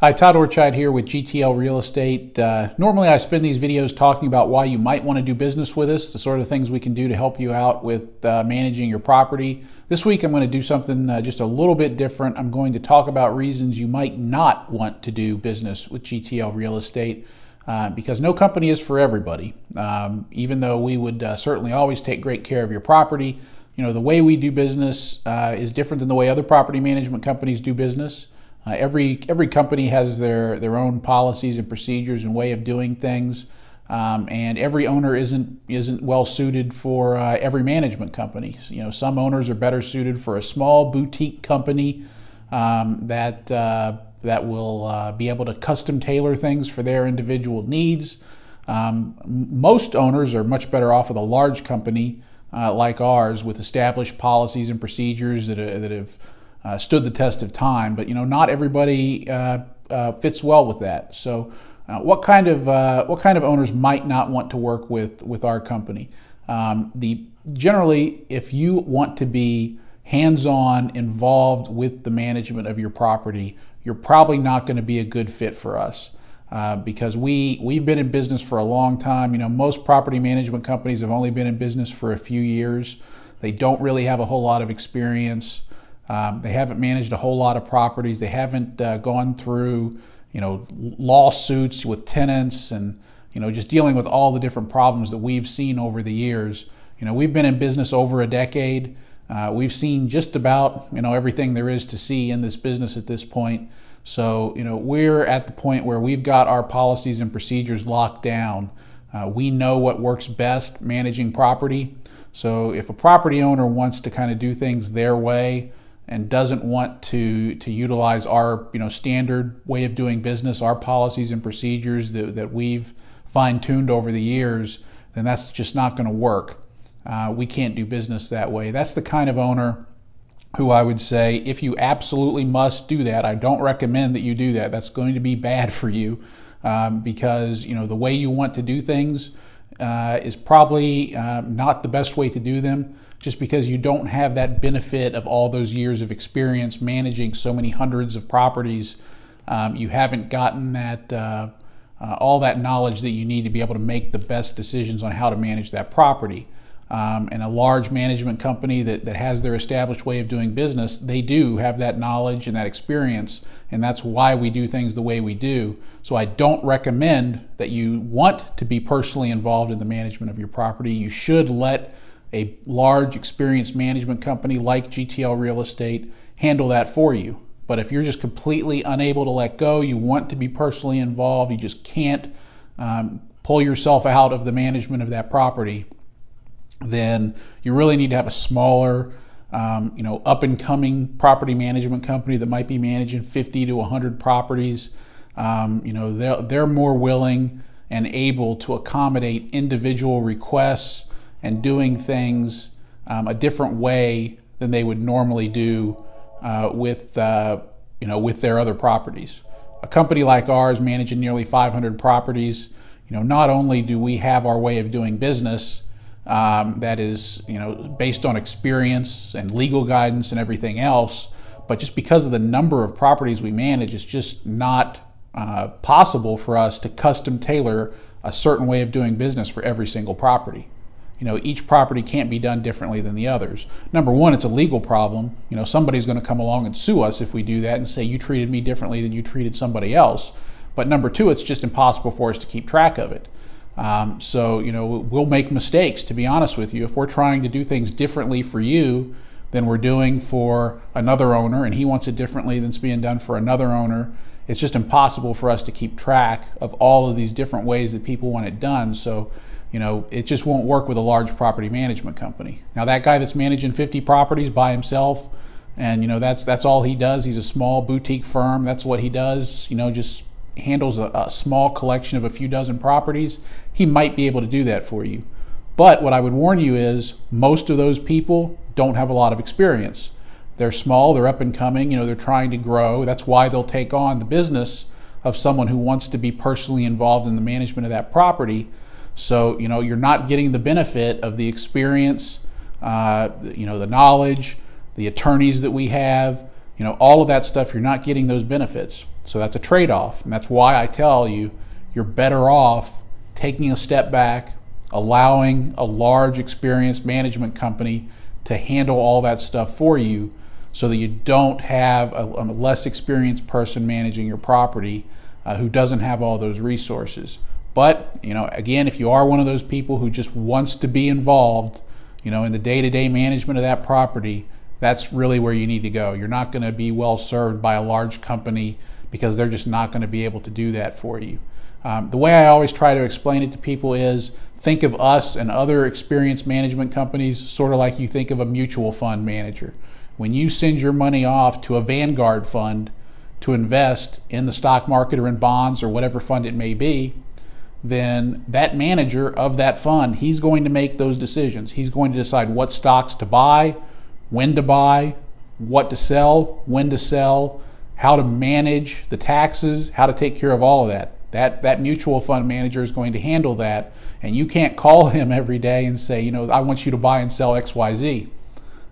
Hi, Todd Ortscheid here with GTL Real Estate. Normally I spend these videos talking about why you might want to do business with us, the sort of things we can do to help you out with managing your property. This week I'm going to do something just a little bit different. I'm going to talk about reasons you might not want to do business with GTL Real Estate because no company is for everybody. Even though we would certainly always take great care of your property, you know, the way we do business is different than the way other property management companies do business. Every company has their own policies and procedures and way of doing things, and every owner isn't well suited for every management company. You know, some owners are better suited for a small boutique company that will be able to custom tailor things for their individual needs. Most owners are much better off with a large company like ours, with established policies and procedures that have stood the test of time, but you know, not everybody fits well with that. So, what kind of owners might not want to work with our company? Generally, if you want to be hands-on involved with the management of your property, you're probably not going to be a good fit for us. Because we've been in business for a long time. You know, most property management companies have only been in business for a few years. They don't really have a whole lot of experience. They haven't managed a whole lot of properties. They haven't gone through, you know, lawsuits with tenants and, you know, just dealing with all the different problems that we've seen over the years. You know, we've been in business over a decade. We've seen just about, you know, everything there is to see in this business at this point. So, you know, we're at the point where we've got our policies and procedures locked down. We know what works best managing property. So if a property owner wants to kind of do things their way and doesn't want to utilize our, you know, standard way of doing business, our policies and procedures that we've fine-tuned over the years, then that's just not going to work. We can't do business that way. That's the kind of owner who I would say, if you absolutely must do that, I don't recommend that you do that. That's going to be bad for you because, you know, the way you want to do things is probably not the best way to do them, just because you don't have that benefit of all those years of experience managing so many hundreds of properties. You haven't gotten that all that knowledge that you need to be able to make the best decisions on how to manage that property. And a large management company that has their established way of doing business, they do have that knowledge and that experience, and that's why we do things the way we do. So I don't recommend that you want to be personally involved in the management of your property. You should let a large experienced management company like GTL Real Estate handle that for you. But if you're just completely unable to let go, you want to be personally involved, you just can't pull yourself out of the management of that property, then you really need to have a smaller, you know, up-and-coming property management company that might be managing 50 to 100 properties. You know, they're more willing and able to accommodate individual requests and doing things a different way than they would normally do with, you know, with their other properties. A company like ours managing nearly 500 properties, you know, not only do we have our way of doing business that is, you know, based on experience and legal guidance and everything else, but just because of the number of properties we manage, it's just not possible for us to custom tailor a certain way of doing business for every single property. You know, each property can't be done differently than the others. Number one, it's a legal problem. You know, somebody's going to come along and sue us if we do that and say, you treated me differently than you treated somebody else. But number two, it's just impossible for us to keep track of it. So, you know, we'll make mistakes, to be honest with you. If we're trying to do things differently for you than we're doing for another owner, and he wants it differently than it's being done for another owner, it's just impossible for us to keep track of all of these different ways that people want it done. So, you know, it just won't work with a large property management company. Now, that guy that's managing 50 properties by himself, and, you know, that's all he does. He's a small boutique firm. That's what he does, you know, just handles a small collection of a few dozen properties. He might be able to do that for you. But what I would warn you is most of those people don't have a lot of experience. They're small, they're up and coming, you know, they're trying to grow. That's why they'll take on the business of someone who wants to be personally involved in the management of that property. So, you know, you're not getting the benefit of the experience, you know, the knowledge, the attorneys that we have, all of that stuff, you're not getting those benefits. So that's a trade-off. And that's why I tell you, you're better off taking a step back, allowing a large experienced management company to handle all that stuff for you, so that you don't have a less experienced person managing your property who doesn't have all those resources. But, again, if you are one of those people who just wants to be involved, in the day-to-day management of that property, that's really where you need to go. You're not going to be well served by a large company because they're just not going to be able to do that for you. The way I always try to explain it to people is, think of us and other experienced management companies sort of like you think of a mutual fund manager. When you send your money off to a Vanguard fund to invest in the stock market or in bonds or whatever fund it may be, then that manager of that fund, he's going to make those decisions. He's going to decide what stocks to buy, when to buy, what to sell, when to sell, how to manage the taxes, how to take care of all of that. That mutual fund manager is going to handle that, and you can't call him every day and say, I want you to buy and sell XYZ.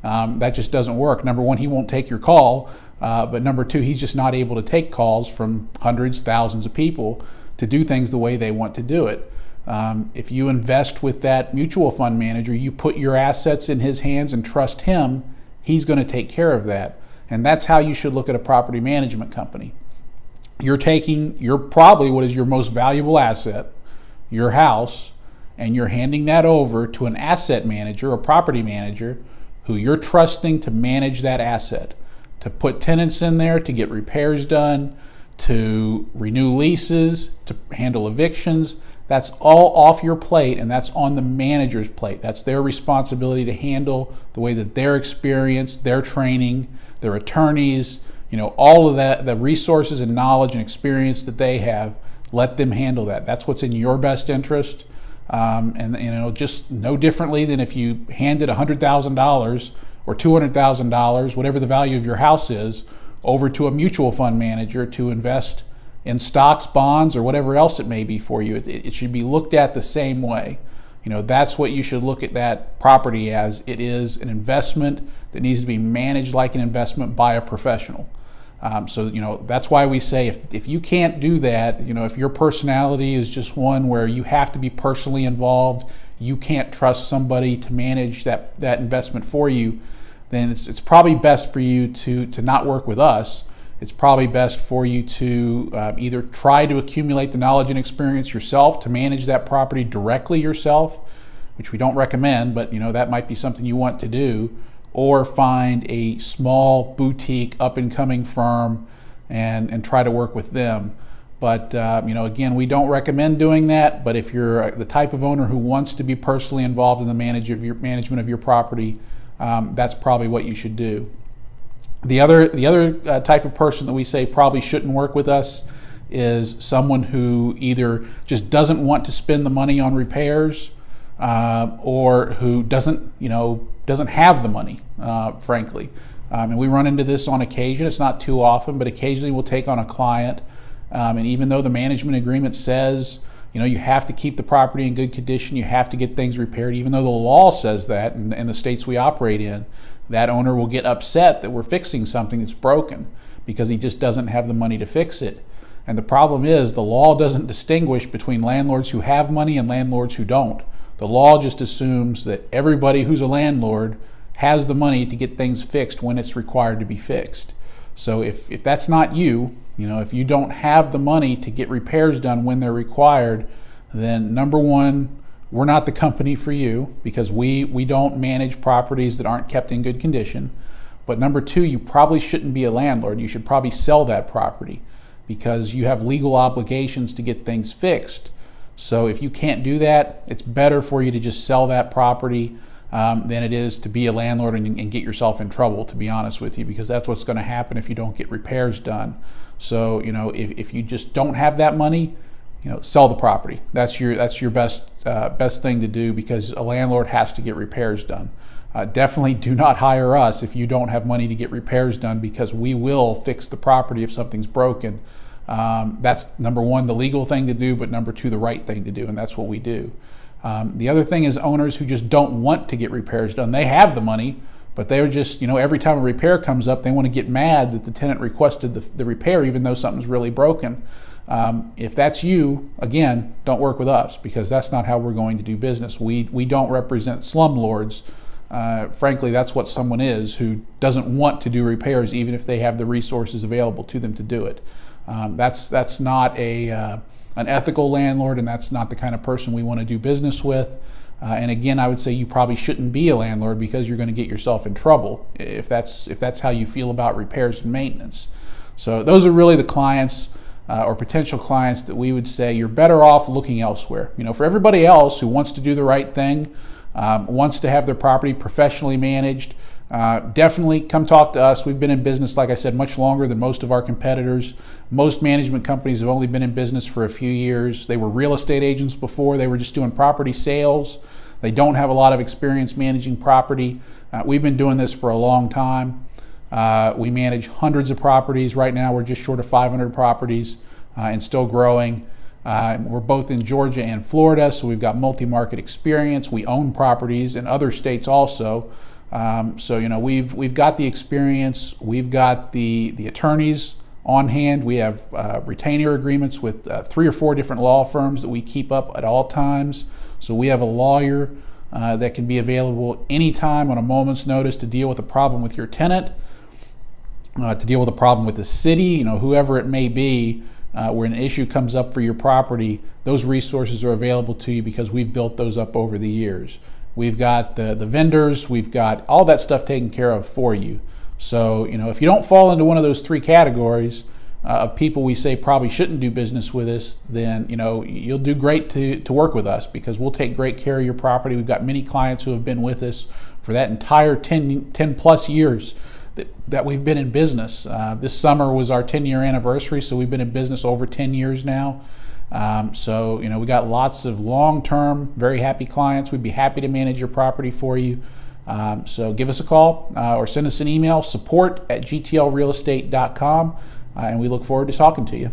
That just doesn't work. Number one, he won't take your call, but number two, he's just not able to take calls from hundreds, thousands of people to do things the way they want to do it. If you invest with that mutual fund manager, you put your assets in his hands and trust him, he's going to take care of that. And that's how you should look at a property management company. You're probably what is your most valuable asset, your house, and you're handing that over to an asset manager, a property manager, who you're trusting to manage that asset, to put tenants in there, to get repairs done, to renew leases, to handle evictions. That's all off your plate, and that's on the manager's plate. That's their responsibility to handle the way that their experience, their training, their attorneys, all of that, the resources and knowledge and experience that they have, let them handle that. That's what's in your best interest. And just no differently than if you handed $100,000 or $200,000, whatever the value of your house is, over to a mutual fund manager to invest in stocks, bonds, or whatever else it may be for you. It should be looked at the same way. That's what you should look at that property as. It is an investment that needs to be managed like an investment by a professional. So that's why we say if you can't do that, if your personality is just one where you have to be personally involved, you can't trust somebody to manage that investment for you, then it's probably best for you to not work with us. It's probably best for you to either try to accumulate the knowledge and experience yourself to manage that property directly yourself, which we don't recommend, but that might be something you want to do, or find a small boutique up-and-coming firm and try to work with them. But again, we don't recommend doing that, but if you're the type of owner who wants to be personally involved in the management of your property, that's probably what you should do. The other type of person that we say probably shouldn't work with us is someone who either just doesn't want to spend the money on repairs, or who doesn't have the money, frankly. And we run into this on occasion. It's not too often, but occasionally we'll take on a client, and even though the management agreement says, you have to keep the property in good condition, you have to get things repaired, even though the law says that in the states we operate in, that owner will get upset that we're fixing something that's broken because he just doesn't have the money to fix it. And the problem is the law doesn't distinguish between landlords who have money and landlords who don't. The law just assumes that everybody who's a landlord has the money to get things fixed when it's required to be fixed. So if that's not you, if you don't have the money to get repairs done when they're required, then number one, we're not the company for you because we don't manage properties that aren't kept in good condition. But number two, you probably shouldn't be a landlord. You should probably sell that property because you have legal obligations to get things fixed. So if you can't do that, it's better for you to just sell that property than it is to be a landlord and get yourself in trouble, to be honest with you, because that's what's going to happen if you don't get repairs done. So if you just don't have that money, sell the property. That's your best thing to do, because a landlord has to get repairs done. Definitely do not hire us if you don't have money to get repairs done, because we will fix the property if something's broken. That's number one, the legal thing to do, but number two, the right thing to do, and that's what we do. The other thing is owners who just don't want to get repairs done. They have the money, but they were just, every time a repair comes up, they want to get mad that the tenant requested the repair even though something's really broken. If that's you, again, don't work with us, because that's not how we're going to do business. We don't represent slumlords. Frankly, that's what someone is who doesn't want to do repairs even if they have the resources available to them to do it. That's not an ethical landlord, and that's not the kind of person we want to do business with. And again, I would say you probably shouldn't be a landlord, because you're going to get yourself in trouble if that's how you feel about repairs and maintenance. So those are really the clients or potential clients that we would say you're better off looking elsewhere. For everybody else who wants to do the right thing, wants to have their property professionally managed, definitely come talk to us. We've been in business, like I said, much longer than most of our competitors. Most management companies have only been in business for a few years. They were real estate agents before. They were just doing property sales. They don't have a lot of experience managing property. We've been doing this for a long time. We manage hundreds of properties. Right now we're just short of 500 properties and still growing. We're both in Georgia and Florida, so we've got multi-market experience. We own properties in other states also. So we've got the experience. We've got the attorneys on hand. We have retainer agreements with 3 or 4 different law firms that we keep up at all times. So we have a lawyer that can be available anytime on a moment's notice to deal with a problem with your tenant, to deal with a problem with the city, whoever it may be. Where an issue comes up for your property, those resources are available to you because we've built those up over the years. We've got the vendors, we've got all that stuff taken care of for you. So, if you don't fall into one of those 3 categories of people we say probably shouldn't do business with us, then, you'll do great to work with us, because we'll take great care of your property. We've got many clients who have been with us for that entire 10 plus years that we've been in business. This summer was our 10-year anniversary, so we've been in business over 10 years now. So we got lots of long-term, very happy clients. We'd be happy to manage your property for you. So give us a call or send us an email, support@gtlrealestate.com, and we look forward to talking to you.